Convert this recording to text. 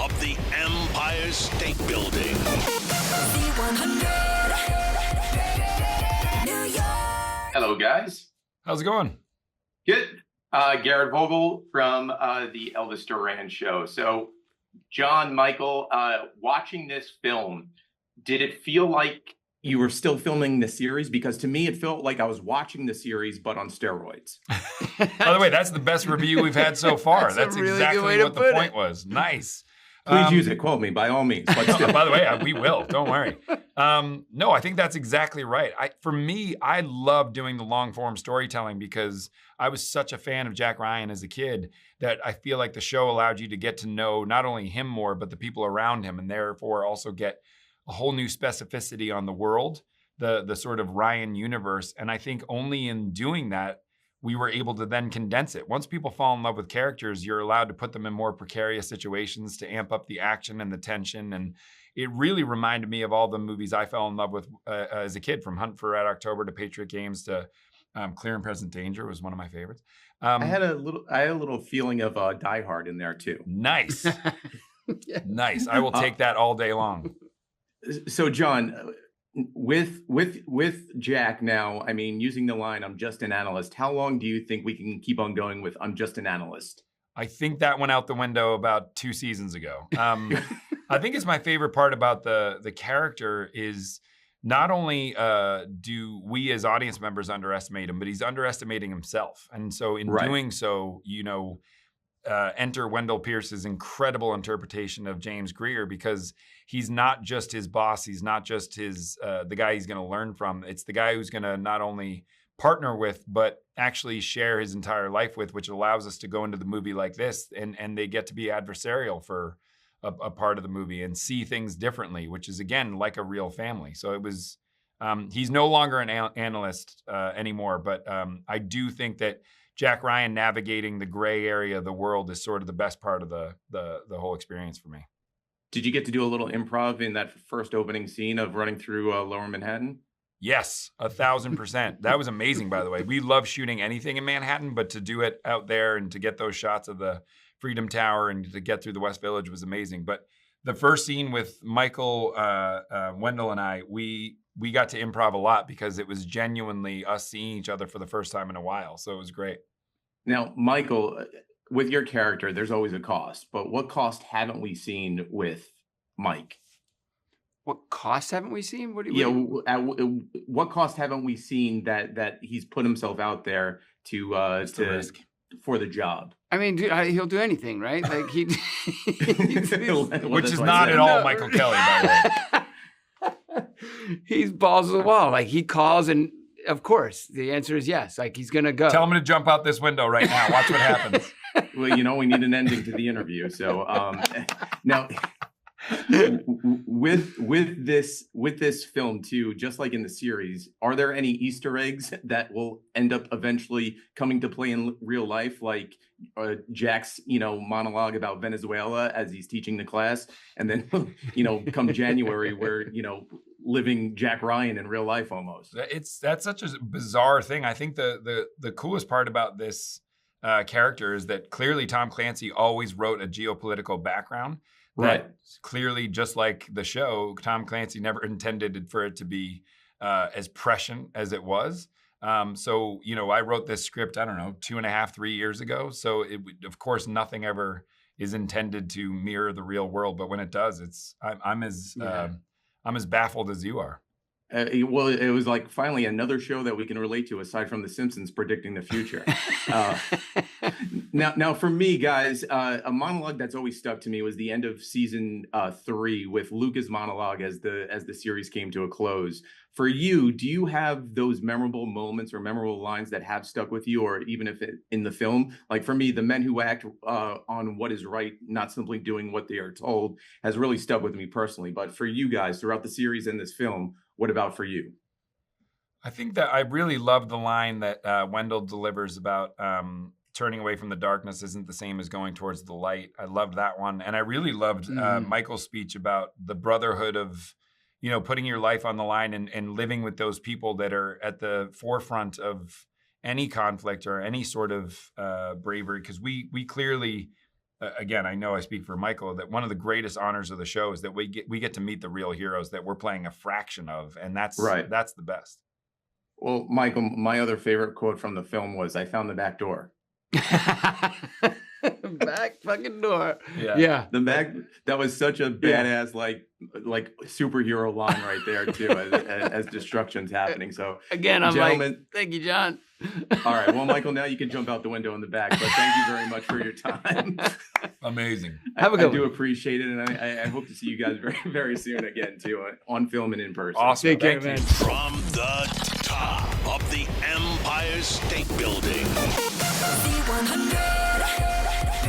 of the Empire State Building. Hello, guys. How's it going? Good. Garrett Vogel from the Elvis Duran Show. So, John, Michael, watching this film, did it feel like you were still filming the series? Because to me, it felt like I was watching the series, but on steroids. By the way, that's the best review we've had so far. That's a really exactly good way to what the put point it. was. Nice. Please use it. Quote me, by all means. But still. By the way, we will. Don't worry. No, I think that's exactly right. For me, I love doing the long form storytelling because I was such a fan of Jack Ryan as a kid that I feel like the show allowed you to get to know not only him more, but the people around him, and therefore also get a whole new specificity on the world, the sort of Ryan universe. And I think only in doing that, we were able to then condense it. Once people fall in love with characters, you're allowed to put them in more precarious situations to amp up the action and the tension. And it really reminded me of all the movies I fell in love with as a kid, from Hunt for Red October to Patriot Games to Clear and Present Danger was one of my favorites. I had a little feeling of Die Hard in there too. Nice. Nice. I will take that all day long. So, John, with Jack now, I mean, using the line, "I'm just an analyst," how long do you think we can keep on going with "I'm just an analyst"? I think that went out the window about 2 seasons ago. I think it's my favorite part about the character is not only do we as audience members underestimate him, but he's underestimating himself. And so in doing so, enter Wendell Pierce's incredible interpretation of James Greer, because he's not just his boss. He's not just his the guy he's going to learn from. It's the guy who's going to not only partner with, but actually share his entire life with, which allows us to go into the movie like this, and they get to be adversarial for a part of the movie and see things differently, which is, again, like a real family. So it was, he's no longer an analyst anymore, but I do think that Jack Ryan navigating the gray area of the world is sort of the best part of the whole experience for me. Did you get to do a little improv in that first opening scene of running through Lower Manhattan? Yes, 1,000%. That was amazing, by the way. We love shooting anything in Manhattan, but to do it out there and to get those shots of the Freedom Tower and to get through the West Village was amazing. But the first scene with Michael, Wendell, and I, we got to improv a lot because it was genuinely us seeing each other for the first time in a while. So it was great. Now, Michael, with your character, there's always a cost. But what cost haven't we seen with Mike? What cost haven't we seen? What cost haven't we seen that he's put himself out there to risk for the job? I mean, he'll do anything, right? Like which is not at all Michael Kelly, by the way. He's balls to the wall. Like, he calls, and of course, the answer is yes. Like, he's gonna go. Tell him to jump out this window right now. Watch what happens. Well, we need an ending to the interview. So now, with this film too, just like in the series, are there any Easter eggs that will end up eventually coming to play in real life, like Jack's monologue about Venezuela as he's teaching the class, and then come January where living Jack Ryan in real life almost? That's such a bizarre thing. I think the coolest part about this character is that clearly Tom Clancy always wrote a geopolitical background. Right. Clearly, just like the show, Tom Clancy never intended for it to be as prescient as it was. So, I wrote this script, 2.5, 3 years ago. So, of course, nothing ever is intended to mirror the real world. But when it does, I'm as baffled as you are. Well, it was like finally another show that we can relate to aside from The Simpsons predicting the future. Now, for me, guys, a monologue that's always stuck to me was the end of season 3 with Luca's monologue as the series came to a close. For you, do you have those memorable moments or memorable lines that have stuck with you, or even if in the film? Like for me, the men who act on what is right, not simply doing what they are told, has really stuck with me personally. But for you guys, throughout the series and this film, what about for you? I think that I really love the line that Wendell delivers about turning away from the darkness isn't the same as going towards the light. I loved that one. And I really loved Michael's speech about the brotherhood of, putting your life on the line and living with those people that are at the forefront of any conflict or any sort of bravery. Because we clearly again, I know I speak for Michael, that one of the greatest honors of the show is that we get to meet the real heroes that we're playing a fraction of, and that's the best. Well, Michael, my other favorite quote from the film was, "I found the back door." Back fucking door. Yeah. The back, that was such a badass like superhero line right there too, as destruction's happening. So again, I'm gentlemen, like, thank you, John. All right, well, Michael, now you can jump out the window in the back, but thank you very much for your time. Amazing. Have a good I do one. appreciate it, and I hope to see you guys very, very soon again too, on film and in person. Awesome. Take care, Thank you. man. From the top of the Empire State Building. Z100.